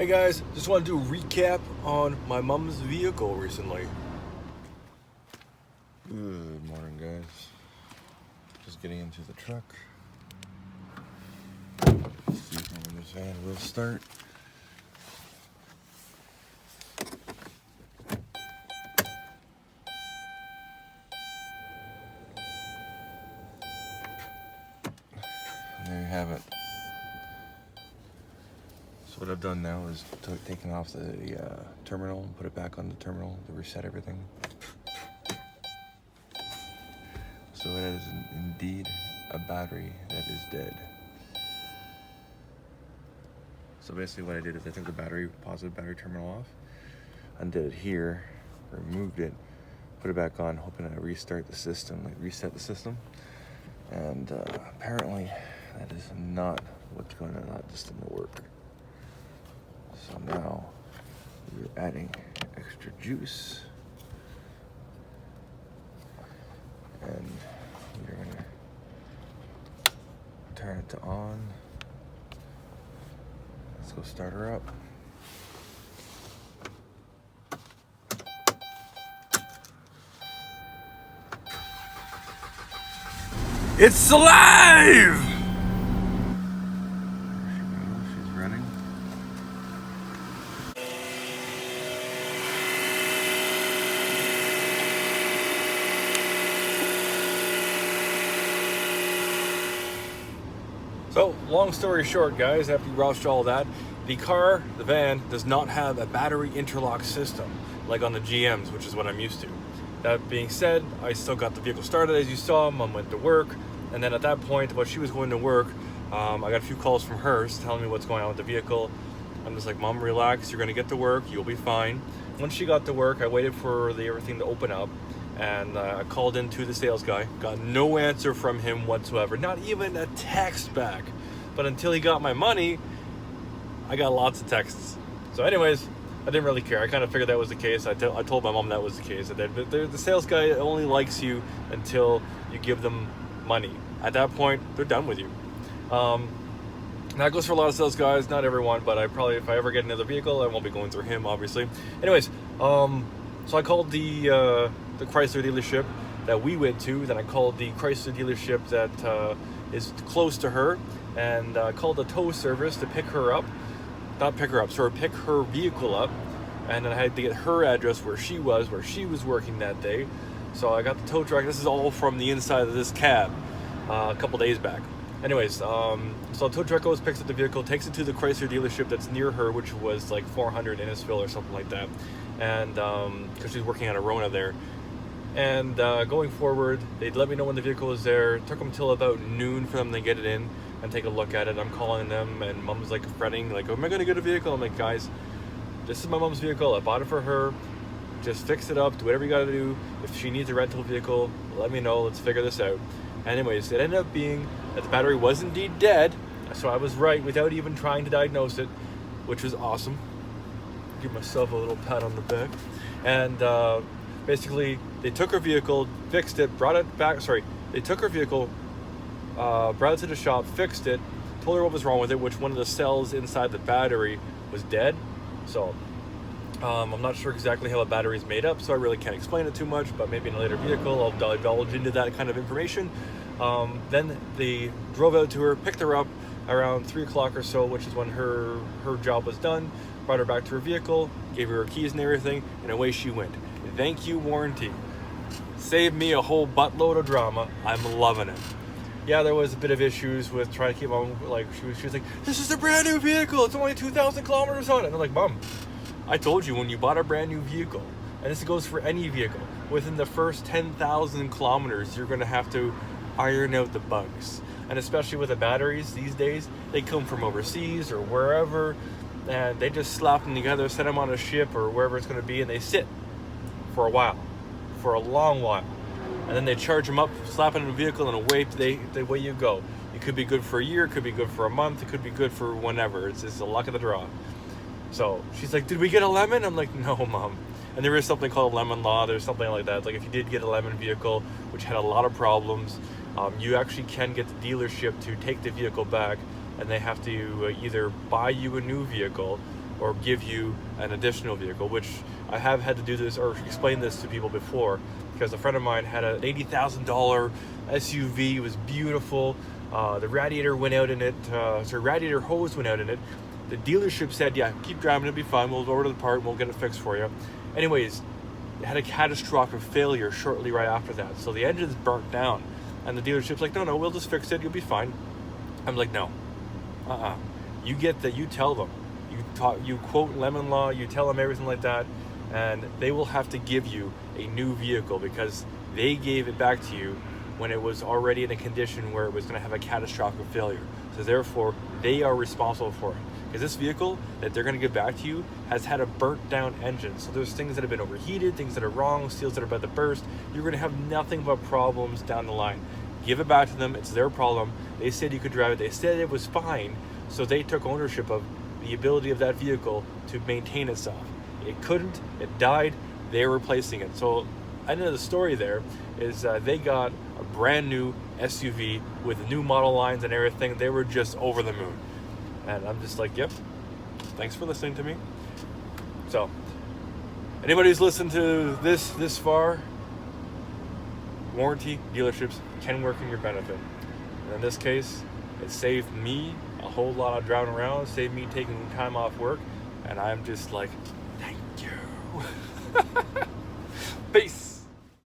Hey guys, just want to do a recap on my mom's vehicle recently. Good morning, guys. Just getting into the truck. See if this van will start. And there you have it. So what I've done now is taken off the terminal and put it back on the terminal to reset everything. So it is indeed a battery that is dead. So basically what I did is I took the positive battery terminal off, undid it here, removed it, put it back on, hoping to restart the system, reset the system. And apparently that is not what's going to allow this thing to work. So now we're adding extra juice. And we're gonna turn it to on. Let's go start her up. It's alive! She's running. So, long story short, guys, after you rushed all that, the van, does not have a battery interlock system like on the GMs, which is what I'm used to. That being said, I still got the vehicle started, as you saw. Mom went to work, and then at that point, while she was going to work, I got a few calls from her telling me what's going on with the vehicle. I'm just like, Mom, relax, you're gonna get to work, you'll be fine. Once she got to work, I waited for everything to open up, and I called in to the sales guy, got no answer from him whatsoever, not even a text back. But until he got my money, I got lots of texts. So anyways, I didn't really care. I kind of figured that was the case. I told my mom that was the case. The sales guy only likes you until you give them money. At that point, they're done with you. That goes for a lot of sales guys, not everyone, but if I ever get another vehicle, I won't be going through him, obviously. Anyways, so I called the Chrysler dealership that we went to. Then I called the Chrysler dealership that is close to her, and called the tow service to pick her vehicle up. And then I had to get her address where she was working that day. So I got the tow truck. This is all from the inside of this cab a couple days back. Anyways, so the tow truck goes, picks up the vehicle, takes it to the Chrysler dealership that's near her, which was like 400 Innisfil or something like that. And because she's working at a Rona there. And going forward, they'd let me know when the vehicle was there. It took them till about noon for them to get it in and take a look at it. I'm calling them, and Mom's like fretting, like, am I gonna get a vehicle? I'm like, guys, this is my mom's vehicle. I bought it for her. Just fix it up, do whatever you gotta do. If she needs a rental vehicle, let me know. Let's figure this out. Anyways, it ended up being that the battery was indeed dead. So I was right without even trying to diagnose it, which was awesome. Give myself a little pat on the back. And basically, they took her vehicle, fixed it, brought it back. They took her vehicle, brought it to the shop, fixed it, told her what was wrong with it, which one of the cells inside the battery was dead. So I'm not sure exactly how a battery is made up, so I really can't explain it too much, but maybe in a later vehicle I'll divulge into that kind of information. Then they drove out to her, picked her up around 3 o'clock or so, which is when her job was done, brought her back to her vehicle, gave her her keys and everything, and away she went. Thank you, warranty. Saved me a whole buttload of drama. I'm loving it. Yeah, there was a bit of issues with trying to keep on, like, she was like, this is a brand new vehicle, it's only 2,000 kilometers on it. And I'm like, Mom, I told you when you bought a brand new vehicle, and this goes for any vehicle, within the first 10,000 kilometers, you're going to have to iron out the bugs. And especially with the batteries these days, they come from overseas or wherever, and they just slap them together, send them on a ship or wherever it's going to be, and they sit for a while, for a long while. And then they charge them up, slap it in a vehicle, and away you go. It could be good for a year, it could be good for a month, it could be good for whenever. It's just the luck of the draw. So she's like, did we get a lemon? I'm like, no, Mom. And there is something called lemon law. There's something like that. Like if you did get a lemon vehicle, which had a lot of problems, you actually can get the dealership to take the vehicle back, and they have to either buy you a new vehicle or give you an additional vehicle, which I have had to do this or explain this to people before, because a friend of mine had an $80,000 SUV. It was beautiful. The radiator went out in it. Radiator hose went out in it. The dealership said, yeah, keep driving, it'll be fine. We'll order the part and we'll get it fixed for you. Anyways, it had a catastrophic failure shortly right after that. So the engine's burnt down. And the dealership's like, no, we'll just fix it. You'll be fine. I'm like, no. You get that. You tell them. You quote lemon law. You tell them everything like that. And they will have to give you a new vehicle because they gave it back to you when it was already in a condition where it was going to have a catastrophic failure. So therefore, they are responsible for it. Because this vehicle that they're going to give back to you has had a burnt down engine. So there's things that have been overheated, things that are wrong, seals that are about to burst. You're going to have nothing but problems down the line. Give it back to them. It's their problem. They said you could drive it. They said it was fine. So they took ownership of the ability of that vehicle to maintain itself. It couldn't. It died. They're replacing it. So end of the story there is they got a brand new SUV with new model lines and everything. They were just over the moon. And I'm just like, yep, thanks for listening to me. So, anybody who's listened to this far, warranty dealerships can work in your benefit. And in this case, it saved me a whole lot of driving around, saved me taking time off work, and I'm just like, thank you. Peace.